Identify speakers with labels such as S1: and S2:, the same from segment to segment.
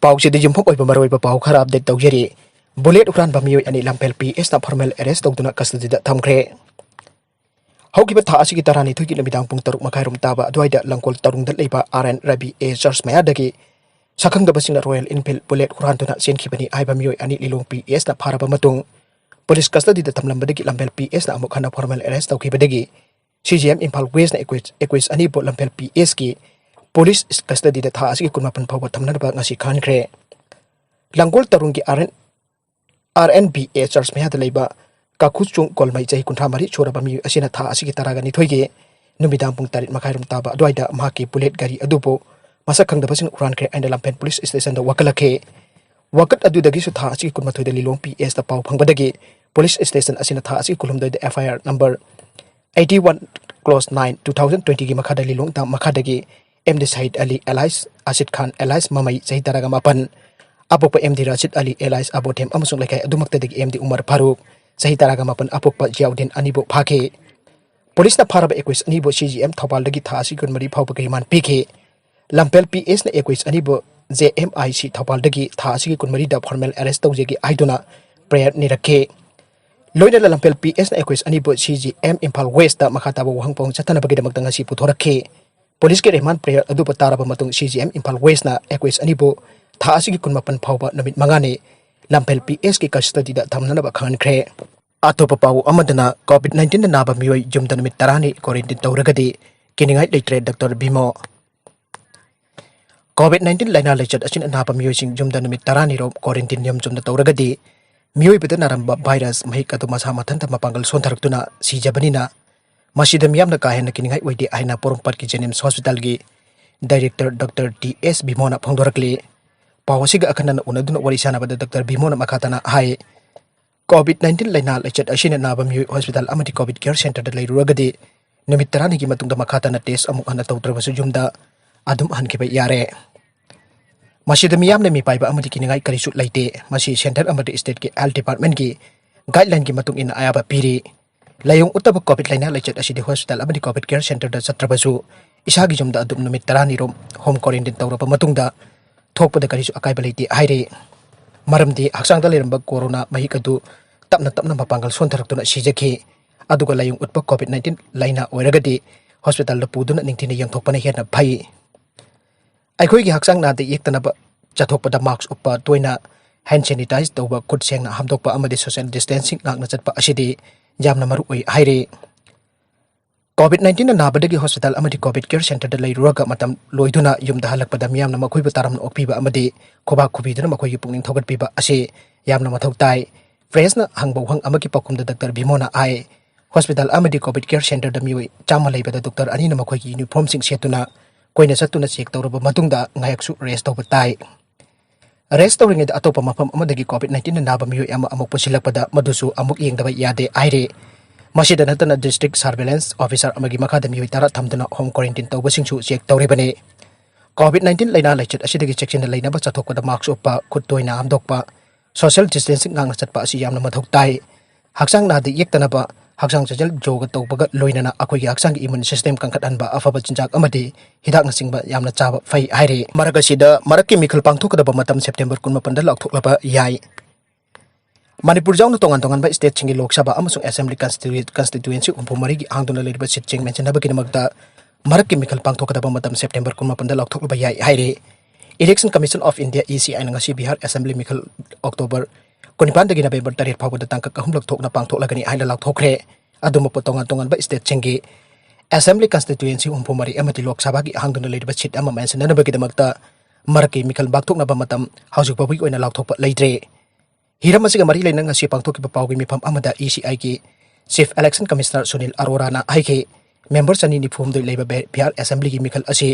S1: पाउसिदी जुम्फक ओइबा मरोइबा पाउ खरा update तौजरी bullet उरान बमियोय अनि लंपेल पीएस ना फॉर्मल अरेस्ट तौदुना कस्टडीदा थमख्रे हौकिबा था असिगी तरानी थुकी लमिदांग पुंग तरुक मखाइरुम ताबा अद्वाइदा लंकोल तरुंगदा लेबा आरएन रवि ए चर्च मयादगी सखंगदबसिंगना रॉयल इनफील्ड बुलेट उरानदुना सेनखिबनी आइबा मियोय अनि लिलोंग पीएस ना फारबा मतुंग पुलिस कस्टडीदा थमलंबदगी लंपेल पीएस ना अमुक हना फॉर्मल अरेस्ट तौखिबदगी सीजीएम इम्फाल वेस्ट ना एक्विस अनि बो लंपेल पीएस की पुलिस कस्टडीदा था असिगी कुनमापन फावबा थमनबा ngasi खानख्रे लंकोल तरुंगी आरएनबीए चर्च मयादा लेबा काखुचुंग कोलमई चही कुंठा मरी छोरबा मी असिना था असिगी तरागा निथोइगे नुमिदांग पुंग तरित मखाइरुम ताबा अद्वाइदा माकी बुलेट गाड़ी अदुबो मसक खंगदबसिंग उरानख्रे आइना लंपेन पुलिस स्टेशन दा वकलखे वकत अदुदगी सु था असिगी कुनमाथोइदा लिलोंग पीएस दा पाउ फंगबदगी पुलिस स्टेशन असिना था असिगी कुलुमदोइदा एफआईआर नंबर 81 क्लोज 9 2020 की मखादा लिलोंग दा मखादगी MD Sayeed Ali alias Asid Khan alias Mamai चही तरागा मापन अपोप एमडी राशिद अली एलाइस अबोथेम अमसुंग लेखाय अदुमक्तदगी एमडी उमर फारूक चही तरागा मापन अपोप जियाउद्दीन अनिबो फाखे पुलिस ना फारब एक्विस अनिबो सीजीएम थौबालदगी था असिगी कुनमरी फावबगी रिमांड पीखे लंपेल पीएस ना एक्विस अनिबो जेएमआईसी थौबालदगी था असिगी कुनमरी दा फॉर्मल अरेस्ट तौजेगी आइदुना प्रेयर निरखे लोइना लंपेल पीएस ना एक्विस अनिबो सीजीएम इम्फाल वेस्ट दा मखाताबो वहंपोंग चतनबगीदमक्ता ngasi पुथोरखे पुलिस के रिमांड प्रेयर अदुबो तारबा मतुंग सीजीएम इम्फाल वेस्ट ना एक्विस अनिबो था असिगी कुनमापन फावबा नमित मंगाने लंपेल पीएस की कस्टडीदा थमनबा खानख्रे अतोप पाउ अमदना कोविड-19 ना नाबा मियोय जुमदा नमित तरानी क्वारंटाइन तौरगदी किनिंगाइ लेट्रे डॉक्टर भीमो कोविड-19 लाइना लेचत असिन नाबा मियोयसिंग जुमदा नमित तरानी रो क्वारंटाइन नियम जुमदा तौरगदी मियोय बिदा नारंबा वायरस महिक अदु मसा मथनता मपांगल सोंथरक्तुना सीजबनिना मसिदा मियामना काहेना किनिंगाइ वैदे आइना पोरोंगपट की जेनिम्स हॉस्पिटल की डायरेक्टर डॉक्टर टीएस भीमोना फोंदोरकले पावसिगा अखनन उनदुना वरिसानाबदा डॉक्टर भीमोना मखाताना हाय कोविड-19 लाइना लेचत असिना नाबा मियोय हॉस्पिटल अमदी कोविड केयर सेंटर दा लेरुरगदे नुमित तरानी की मतुंगदा मखाताना टेस्ट अमुक हना तौत्रबसु जुमदा अदुम हनखिबा यारे मसिदा मियामना मिपाइबा अमदी किनिंगाइ करिसु लैते मसि सेंटर अमदी स्टेट के हेल्थ डिपार्टमेंट की गाइडलाइन की मतुंग इन आयाबा पीरी लायोंग उत्तब कोविड लाइना लेचत असिदि हॉस्पिटल अमदी कोविड केयर सेंटर दा चत्रबसु इसागी जुमदा अदुम नुमित तरानी रोम होम क्वारंटाइन तौरबा मतुंगदा थोकपदा करिसु अकाइबा लैते हाइरे मरमदी हक्सांगदा लेरंबा कोरोना महिक अदु तपना तपना मपांगल सोंथरक्तुना सीजखि अदुगा लायोंग उत्पा कोविड-19 लाइना ओइरगदि हॉस्पिटल दा पुदुना निंथिना यंगथोकपना हेना भई अखोइगी हक्सांग नादे येक्तनबा चथोकपदा मास्क उपा तोइना हैंड सैनिटाइज तौबा खुद सेंगना हमदोकपा अमदि सोशल डिस्टेंसिंग नागना चटपा असिदि यामना मरु ओइ हाइरे कोविड-19 ना नाबदगी हॉस्पिटल अमदी कोविड केयर सेंटर दा लेरुरगा मतम लोइदुना युमदा हलकपदा मियामना मखोइबा तारमना ओकपीबा अमदी खोबा खुबीदुना मखोइगी पुंगनिंग थोगटपीबा असे यामना मथौ ताइ फ्रेसना हंगबौहंग अमगी पकुमदा डॉक्टर भीमोना आय हॉस्पिटल अमदी कोविड केयर सेंटर दा मियोय चामा लेबदा डॉक्टर अनिना मखोइगी यूनिफॉर्म सिंग सेतुना कोइना चतुना चेक तौरबा मतुंगदा ngayaksu रेस्ट तौबा ताइ रेस्ट तौरिंगेदा अतोपा मफम अमदगी कोविड-19 ना नाबा मियोय अमा अमुक पुसिलकपदा मदुसु अमुक येंगदबा यादे आइरे मसिदा नतना डिस्ट्रिक्ट सर्वेलेंस ऑफिसर अमगी मखादा मियोय तारा थमदना होम क्वारंटाइन तौबसिंगसु चेक तौरिबने कोविड-19 लाइना लेचत असिदगी चेक्सिना लेनाबा चथोकपदा मास्क उपा खुदतोइना हमदोकपा सोशल डिस्टेंसिंग ngang चटपा असि यामना मथौ ताइ हक्सांग नादि येक्तनबा हक्सांग चजल जोगा तौबगा लोइनना अखोइगी हक्सांग इम्यून सिस्टम कंखटहनबा अफबा चिंजाक अमदि हिदाक नसिंगबा यामना चाबा फै हाइरे मरगसिदा मरकि मिखल पांगथोकदबा मतम सेप्टेम्बर 19 दा लाउथोकलबा याय मणिपुर जाउना तोंगान तोंगानबा स्टेट सिंगी लोकसभा अमसुंग असेंबली कंस्टिट्यूएंसी उम्पुमरी की आंगदुना लेरिबा सीट चिंग मेंशनबगी नमकता मरकि मिखल पांगथोकदबा मतम सेप्टेम्बर 19 दा लाउथोकलबा याय हाइरे election commission of India ECI ngasi Bihar assembly मिखल अक्टोबर 19 दगी नवेम्बर 3 फावबदा तांका कहुमलक थोकना पांगथोकलगनी हाइना लाउथोखरे अदुमप तोंगान तोंगानबा स्टेट सिंगी असेंबली कंस्टिट्यूएंसी उम्पुमरी अमति लोकसभा की आंगदुना लेरिबा सीट अमा मेंशनबगी नमकता मरकि मिखल बागथोकनबा मतम हाउसिक पब्लिक ओइना लाउथोकपा लेइद्रे हिरम असिगा मरी लेना ngasi पांगथोकिबा पाउगी मिफम अमदा ECI की chief election commissioner Sunil Arora ना हाइखे मेंबर सनी निफुम दoi लेबा बिहार असेंबली की मिखल असि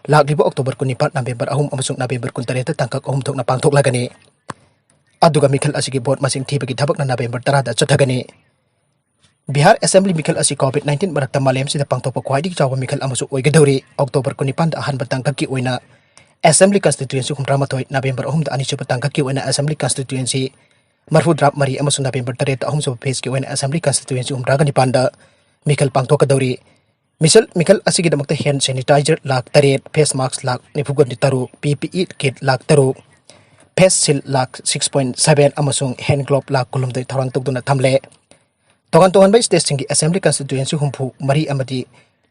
S1: लाग्लिबा अक्टोबर 19 नवेम्बर 3 अमसुंग नवेम्बर 19 तांका अहम थोकना पांगथोकलगनी अदुगा मिखल असिगी भोट मसिंग थीबगी थबकना नवेम्बर 10 दा चथगनी बिहार असेंबली मिखल असि कोविड-19 मरक्ता मालेम सिदा पांगथोकपा ख्वाइदगी चावबा मिखल अमसु ओइगदौरी अक्टोबर 19 दा अहनबा तांकाकी ओइना असेंबली कंस्टिट्यूएंसी 13 नवेम्बर 3 दा अनिसुबा तांकाकी ओइना असेंबली कंस्टिट्यूएंसी मरफुद्राप मरी अमसुंग नवेम्बर 3 दा अहमसुबा फेज की ओइना असेंबली कंस्टिट्यूएंसी 19 दा मिखल पांगथोकदौरी मिखल असिगिदमक्ता hand sanitiser lakh 3 face mask lakh 93 PPE kit lakh 3 face shield lakh 6.7 amasung hand glove lakh kulumdai thorang tukduna thamle togan togan bai state singi assembly constituency humpu mari amadi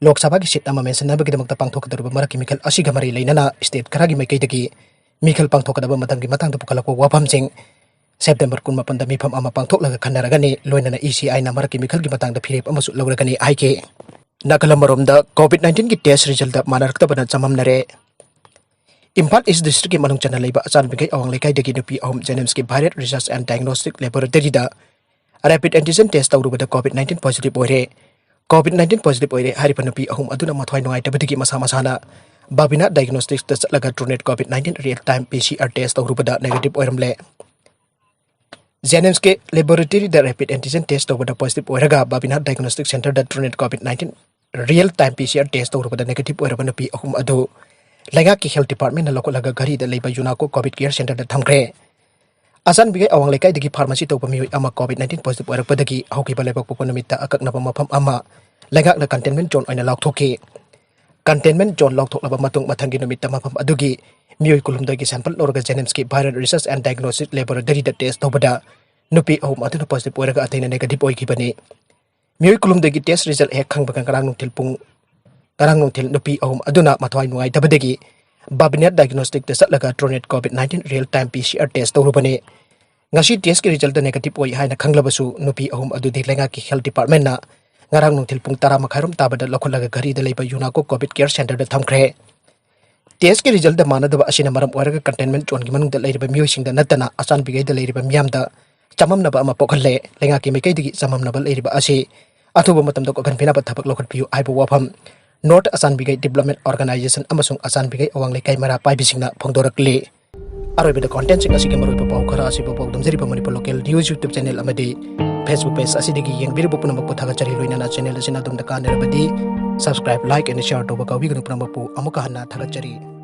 S1: lok sabha gi seat ama mention nabagi damakta pangthokadaba maraki mikhal asiga mari leinana state karagi mai kaidagi mikhal pangthokadaba matanggi matangda pukalakwa wafam sing September 18 da mifam ama pangthoklaga khanaragani loinana ECI na maraki mikhal gi matangda phirep amasu logragani aike nakalamoromda COVID-19 ki test result da manarktabana chamamnare Imphal East District ki manung chana leiba achan bigai awang lekai dagi nupi ahum Janems ki Bharat Research and Diagnostic Laboratory da rapid antigen test tawrubada COVID-19 positive oire COVID-19 positive oire haripa nupi ahum aduna mathwai nungai tabadigi masa masana Babina Diagnostics da chatlaga Trunet COVID-19 real time PCR test tawrubada negative oiramle Janems ke laboratory da rapid antigen test tawrubada positive oiraga Babina Diagnostic Center da Trunet COVID-19 real time PCR test tawrubada negative oiraba nupi ahum adu Laga ki health department na lokolaga gari da leiba Yunako COVID care center da thamkre asan bigai awang lekai dagi pharmacy tawpa mioi ama COVID-19 positive oirakpadagi haukiba leibak pokonomita akaknaba mafam ama lagak na containment zone oina lakthoki containment zone lakthoklaba matung mathangi nomita mafam adugi mioi kulumdagi sample lorga Janems ki Bharat Research and Diagnostic Laboratory da test tawbada nupi ahum aduna positive oiraga ataina negative oikibani mioi kulumdagi test result hek khangba karang nungtil nupi ahum aduna mathwai nungai tabadagi Babinat Diagnostic da satlaga Trunet COVID-19 real time PCR test tawrubani ngasi test ki result da negative oi haina khanglabasu nupi ahum adudi lenga ki health department na ngarang nungtil pung 10 makhairum tabada lokolaga gari da leiba Yunako COVID care center da thamkre test ki result da manadaba asina maram oiraga containment zone gi manung da leiriba mioi da natana asan bigai da leiriba miyam da chamamnaba ama pokhalle lenga ki mekai digi chamamnaba leiriba asi athuba matamda ko kanpina ba thabak lokhat piu aibu wafam North Asan Bigai Development Organization amasung Asan Bigai awang lekai mara pai bisingna phongdorakli aroibe da content sing asige maroi pau khara asi pau damjari pa manipur local news YouTube channel amadi Facebook page asidigi yengbiri bopuna mak pathaga chari loina na channel asina dum da kanera badi subscribe like and share to ba kawi gnu prampu amuka hanna thaga chari